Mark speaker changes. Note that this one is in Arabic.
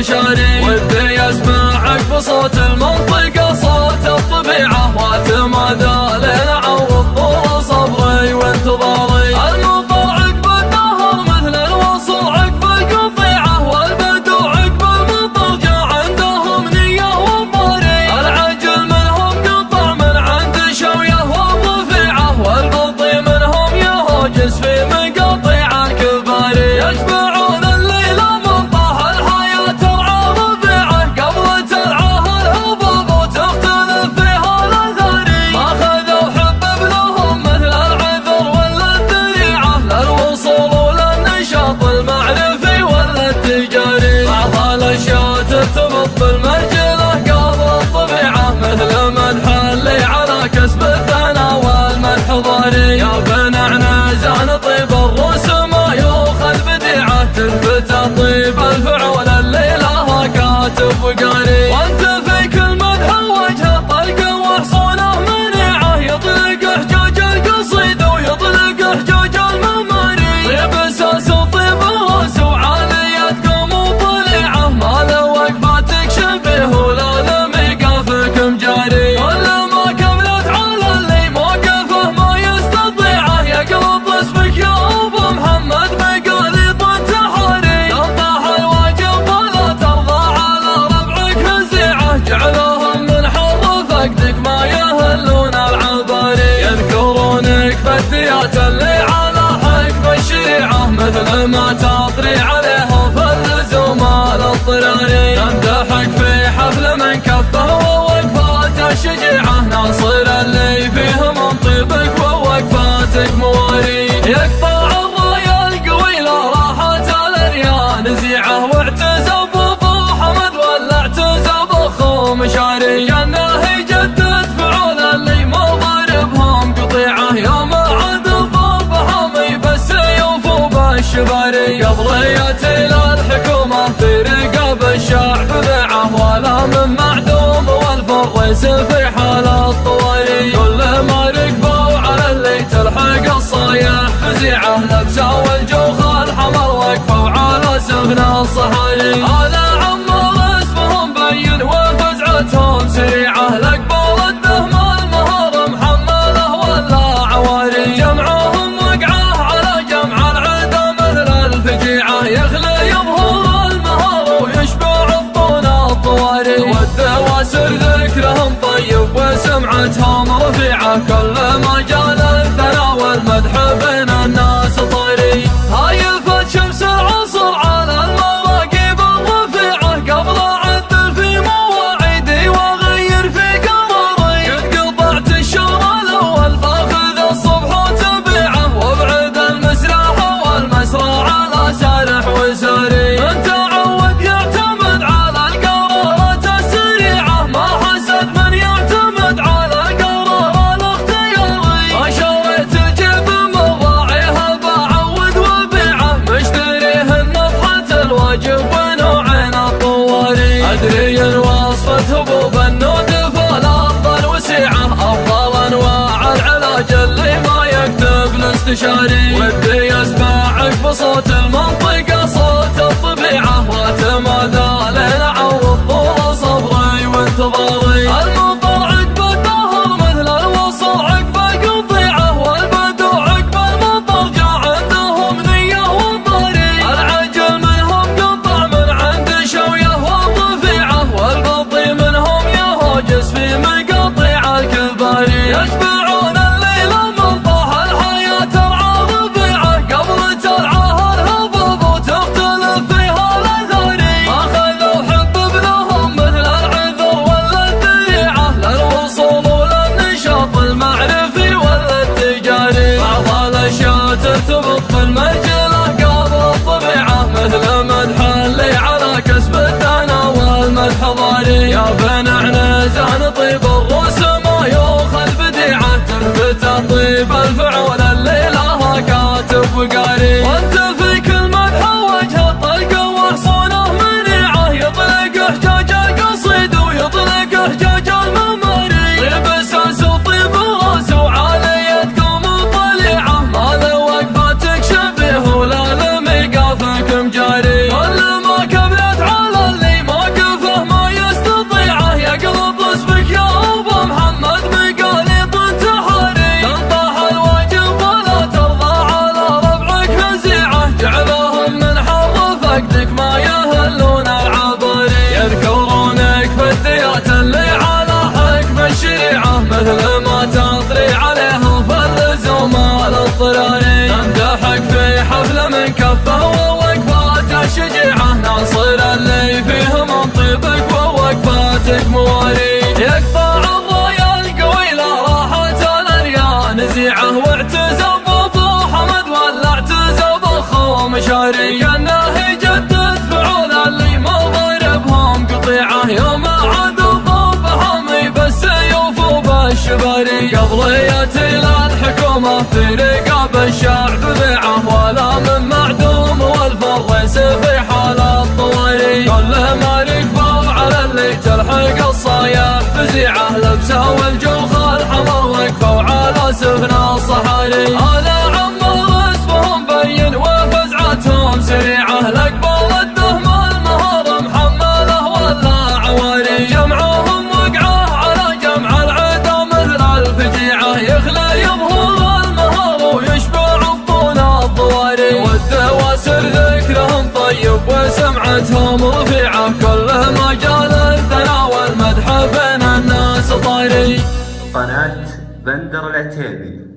Speaker 1: الاستشاري، ودي يسمعك بصوت المنطقة صوت الطبيعة، واعتماده لين عوض طول صبري وانتظاري. المطر عقب النهر مثل الوصل عقب القطيعة، والبدو عقب المطر جاء عندهم نية وطاري. العجل منهم قطع من عند شوية والرفيعة، والبطي منهم يهوجس في مقاطيع الكباري. يتبعون الليل من طه الحياة ترعى ربيعه، قبل ترعاها الهضاب وتختلف فيها الاثاري. اخذوا حبب لهم مثل العذر ولا الذريعة، للوصول وللنشاط المعرفي ولا التجاري. بعض الاشياء ترتبط بالمرجله قبل الطبيعه، مثل مدح اللي على كسب الثنا والمدح ضاري. يا بن عنزان طيب الرسم يوخذ بديعه، تثبت طيب الفعول اللي لها كاتب وقاري. وانت في كل مدح وجهه طلقه وحصونه منيعه، يطلق حجاج القصيد ويطلق حجاج المماري. طيب اساس وطيب الراس وعاليه قوم وطليعه، ما له وقفاتك شبيه ولا لميقافك مجاري. كل ما كملت على اللي موقفه ما يستطيعه، يقلط اسمك يا ابو محمد بقاليط التحاري. تنطح الواجب ولا ترضى على ربعك هزيعه، جعلوهم من حظ فقدك ما يهلون العباري. يذكرونك بالذيات اللي على حكم الشريعه، مثل ما تطري عليها فاللزوم الاضطراري. تمدحك في حفل من كفه ووقفات الشجيعه، ناصر اللي فيه من طيبك ووقفاتك مواري. يقطع الرايه القوي لا راحة الاريان زيعه، واعتزب ابو حمد ولا اعتزب اخو مشاري. كانه يجدد فعول اللي ما ضربهم قطيعه، يوم عاد الضرب حامي بالسيوف وبالشباري. قبضية الى الحكومه في رقاب الشعب بيعه، ولا من معدوم والفرس في حال الطواري. كل ما ركبوا على اللي تلحق الصايح فزيعه، لبسوا الجوخ الحمر وقفوا على سفن الصحاري. هذا عمر اسمهم بين وفزعتهم سريعه، لقبوا الدهم المهر محمله ولا عواري. جمعهم وقعه على جمع العدا مثل الفجيعه، يخلي يظهر المهر ويشبع الطون الطواري. والدواسر ذكرهم طيب وسمعتهم رفيعه، كل ما جال الثنا والمدح بين الناس طاري. هايفت شمس العصر على المراقب الرفيعه، قبل اعدل في مواعيدي واغير في قمري. قد قطعت الشهر الاول باخذ الصبح وتبيعه، وابعد المسرح والمسرى على سارح وساري. من تعود يعتمد على القرارات السريعه، ما حسد من يعتمد على القرار الاختياري. ما شريت الجيب من راعيها بعود وبيعه، مشتريه النفحه الواجب ونوعين الطواري. ادري ان وصفه هبوب النودف الافضل وسيعه، افضل انواع العلاج اللي ما يكتب الاستشاري. ودي يسمعك بصوت المنطقه صوت الطبيعه، واعتماده لين عوض طول صبري وانتظاري. المطر عقب النهر مثل الوصل عقب القطيعه، والبدو عقب المطر جاء عندهم نيه وطاري. العجل منهم قطع من عند شويه والرفيعه، والبطي منهم يهوجس في مقاطيع الكباري. يتبعون الليل من طه الحياة ترعى ربيعه، قبل ترعاها الهضاب وقتك ما يهلون العبري، يذكرونك بالديات اللي على حكم الشريعة مثل ما تطري عليها فاللزوم الاضطراري، تمدحك في حفل من كفه ووقفات الشجيعة، ناصر اللي فيه من طيبك ووقفاتك مواري، يقطع الضايا القوي لا راحة الاريان نزيعه، واعتزب ابو حمد ولا اعتزب اخو مشاري، كانه يجدد فعول اللي ما ضربهم قطيعه، يوم عاد ضربهم بالسيوف وبالشباري، قبل ياتي الحكومه في رقاب الشعب بيعه، ولا من معدوم والفرس في حال الطواري، كل ما ركبوا على اللي تلحق الصايع فزيعه، لبسه والجوخ الحمر وقفوا على سفن الصحاري، هذا عمر اسمهم بين وفزعتهم سريعه، لقبل الدهم المهر محمله ولا عواري، جمعهم وقعه على جمع العدا مثل الفجيعه، يخلى يظهر المهر ويشبع بطون الضواري، والدواسر ذكرهم طيب وسمعتهم رفيعه، كله مجال الثناء والمدح بين الناس طاري.
Speaker 2: قناة بندر العتيبي.